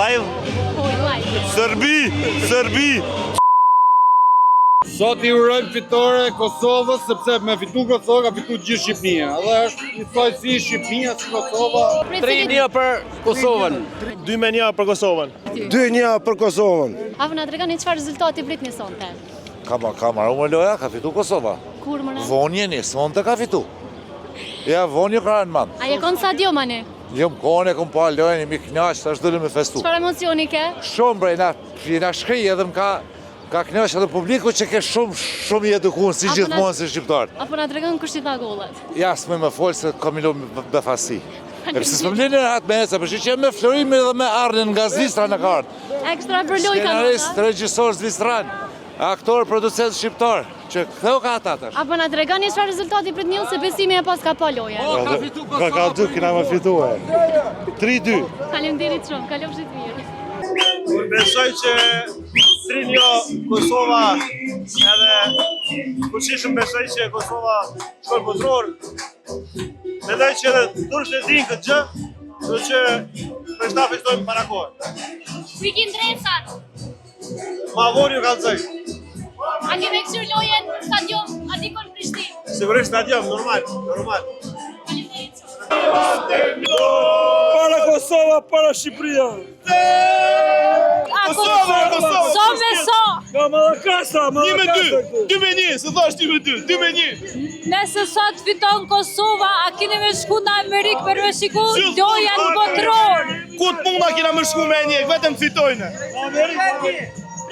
live? Po, live. Serbi. Sot I urojmë fitore Kosovës, sepse me fitu Kosovë ka fitu gjithë Shqipnia. Dhe është njësoj si Shqipnia, si Kosova. 3-1 për Kosovën. 2-1 për Kosovën. 2-1 për Kosovën. Apo na tregoni çfarë rezultati pritni sonte? Ka marrë me loja, ka fitu Kosova. Kur më na? Vonjeni, sonte ka fitu. Ja, vonjë ka në madhë. A je kon stadium ani? Jo më kone, kom pa lojën, mi knaq, të është dhëllë me festu. Çfarë emocioni ke? Shumë bre, na shkri edhe më ka knaq edhe publiku që ke shumë I edukuar si gjithmonë si shqiptarë. Apo na tregon kush I tha gollet? Ja, s'me me folë se kam I lo befasi. E pëse s'me mlinë në atë me eca, përshë që me Florimi dhe me Arnin nga Zvistra në kartë. Ekstra për loj ka Skenarist, regjisor Zvistran, aktor, producent shqiptar, që këtheu ka atash. Apo na tregoni çfarë rezultati pritni se besimi e pas ka pa loja. Ka fitu Kosova. Ka 2, kena me fitue. 3-2. Faleminderit shumë, kalofshit mirë. Unë besoj që 3-1 Kosova edhe fuqishëm besoj që Kosova shkon botror. Mendoj që edhe turqët e dinë këtë gjë, do që për shta festojmë para kohë. Wikin dresat. Ma vori ju kalëzoj. A ke vekshur lojen në stadium Adikon Prishtinë? Sigurisht stadium, normal. Faleminderit shumë. Para Kosova, para Shqipëria. Kosova. So me so. Nga Malakastra, 2-1, se thash 2-1. Nëse sot fiton Kosova, a keni me shku në Amerikë për me shiku lojën botror? Ku të mund kena më shku me njëk, vetëm fitojnë.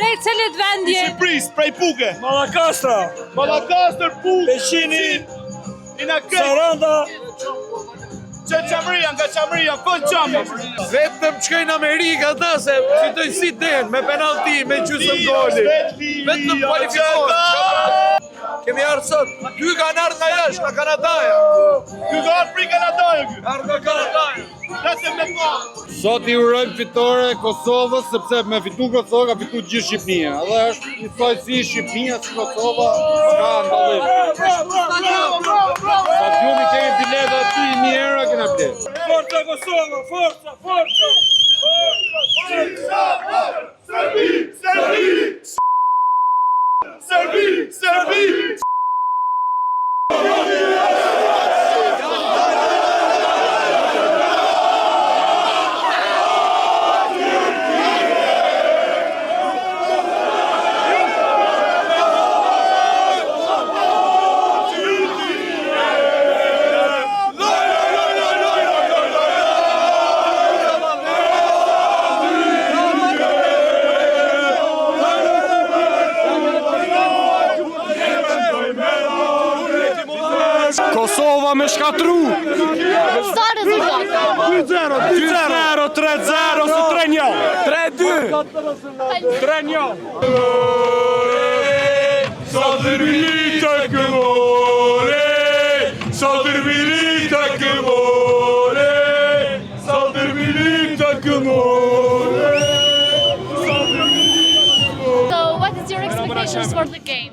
Prej cilit vendje? Shqipëris, prej Puke. Malakastra, Puke. Peqini, Ina Saranda. Nga Qamëria, fëll qamë. Vetëm qkej në Amerikë ata se fitoj si den, me penalti, me gjusëm goli. Vetëm kualifikohet. Kemi ardhë sot, 2 kanë ardhë nga jashtë, nga Kanadaja. Ky ka ardhë prej Kanadaja ky. Ardhë nga Kanadaja. Vetëm me pa. Sot I urojmë fitore Kosovës, sepse me fitu Kosovë ka fitu gjithë Shqipnia. Dhe është njësoj si Shqipnia, si Kosova, s'ka ndallim. Stadiumi kemi biletë aty 1 euro kena biletë. Forca Kosova, forca! Serbi! Kosova me shkatru! Sa rezultati? 2-0, 3-0, ose 3-1. 3-2. 3-1. Saldır milita këmore, saldır milita këmore, saldır milita këmore. So what is your expectations for the game?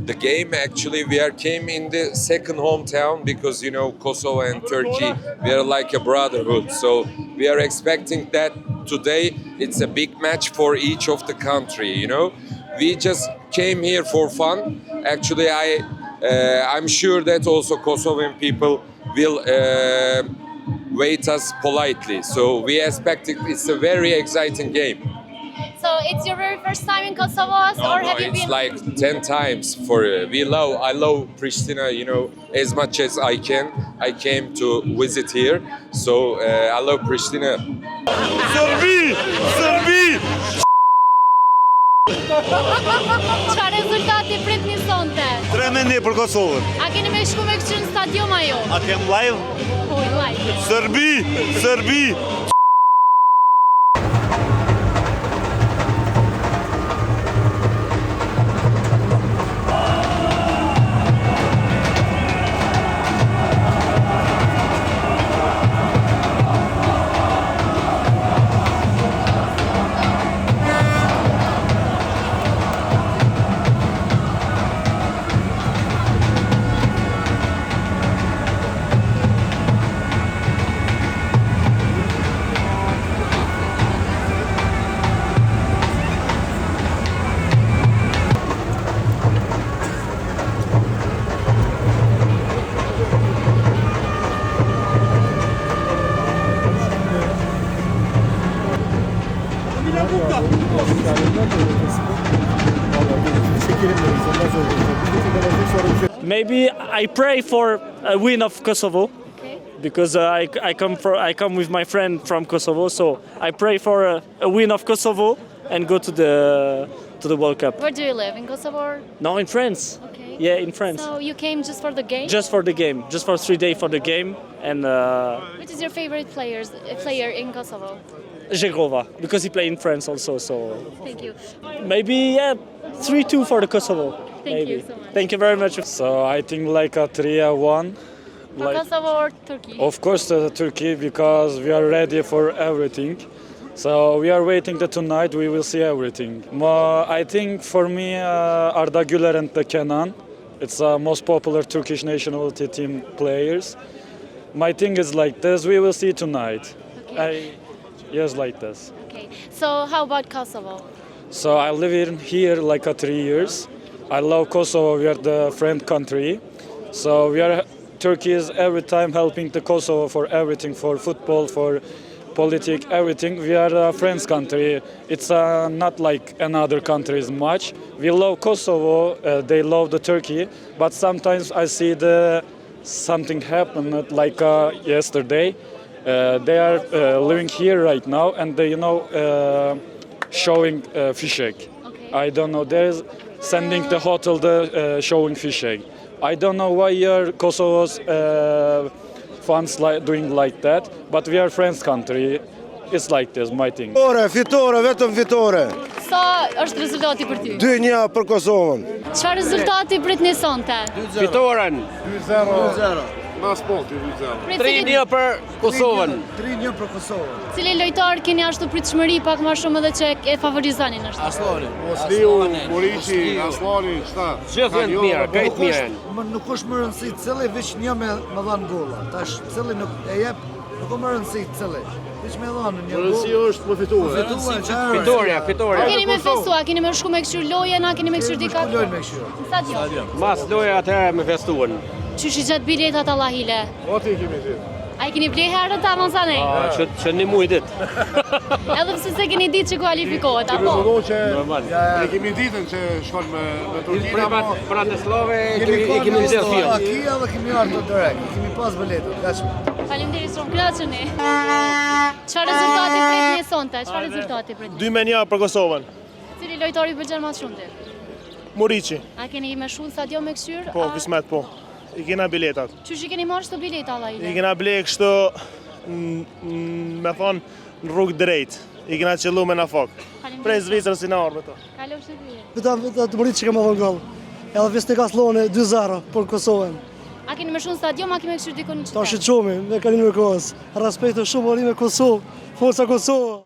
The game actually came in the second hometown because Kosovo and Turkey we are like a brotherhood, so we are expecting that today it's a big match for each of the country. We just came here for fun. Actually, I'm sure that also Kosovan people will wait us politely, so we expect it's a very exciting game. So it's your very first time in Kosovo, or have you It's been? like 10 times I love Pristina, as much as I can. I came to visit here, so I love Pristina. Serbi! Çfarë rezultati pritni sonte? 3-1 për Kosovën. A keni me shku me kështu në stadium ajo? A kem live? Po, live. Serbi! Maybe I pray for a win of Kosovo. Because I come with my friend from Kosovo, so I pray for a win of Kosovo and go to the World Cup. Where do you live? In Kosovo? Or? No, in France. Okay. Yeah, in France. So you came just for the game? Just for the game, just for 3 days for the game, and Which is your favorite player in Kosovo? Zhegrova, because he played in France also. So Thank you. maybe 3-2 for the Kosovo. Thank maybe. you so much. Thank you very much. So I think like a 3-1. For Kosovo or Turkey? Of course, Turkey, because we are ready for everything. So we are waiting that tonight we will see everything. I think for me, Arda Güler and Kenan, it's the most popular Turkish nationality team players. My thing is like this, we will see tonight. Okay. Yes, like this. Okay. So how about Kosovo? So I live here like 3 years. I love Kosovo, we are the friend country. So Turkey is every time helping the Kosovo for everything, for football, for politics, everything. We are a friends country. It's not like another countries much. We love Kosovo, they love the Turkey, but sometimes I see something happen like yesterday. They are living here right now and they, showing fish egg. Okay. I don't know, there's sending the hotel showing fish egg. I don't know why Kosovo's fans doing like that, but we are friends country. It's like this, my thing. Fitore, vetëm fitore. Sa është rezultati për ty? 2-1 për Kosovën. Çfarë rezultati pritni sonte? Fitoren 2-0. mas polti 2-0. 3-1 për Kosovën. 3-1 për Kosovën. Cili lojtar keni ashtu pritshmëri pak më shumë edhe që e favorizonin ashtu? Aslani. Mosliu, Muriqi, Aslani, çta? Gjithë janë të mirë, krejt mirë janë. Nuk është më rëndësi cili, veç një me dhanë golla. Tash cili nuk e jep, nuk më rëndësi cili. Veç me dhanë një gol. Rëndësi është për fituar. Fitoria. A keni me festua, keni me shku me këshyr lojën, a keni me këshyr dika? Lojnë me këshyr. Stadion. Mas loja atëherë me festuan. Qysh i gjatë biletat Allahile? Oti kemi gjithë. A i keni ble herë ta Monzane? Që një muj ditë. Edhe pse se keni ditë që kualifikohet, apo? Ne kemi ditën që shkon me Turqinë. Bratislave i kemi gjithë fjalë. Kia dhe kemi ardhur direkt. Kemi pas biletat. Faleminderit shumë, kënaqeni. Çfarë rezultati pritni sonte? Çfarë rezultati pritni? 2-1 për Kosovën. Cili lojtar i pëlqen më shumë ti? Muriqi. A keni me shku në stadion me këshyr? Po, kismet po. I kena biletat. Qysh i keni marrë shto bileta Allahile? I kena ble kështu, me thonë, në rrugë drejt. I kena qëllu me në fokë. Prej Zvicrës si në orë me to. Kalo shërbije. Vetëm të mërit që kemë dhënë gol. Edhe Vestika Slone 2-0 për Kosovën. A keni me shku në stadion, a keni me këshyr dikon në qytet? Ta shqomi, me kalin me kohës. Respekto shumë me Kosovë, forca Kosovë.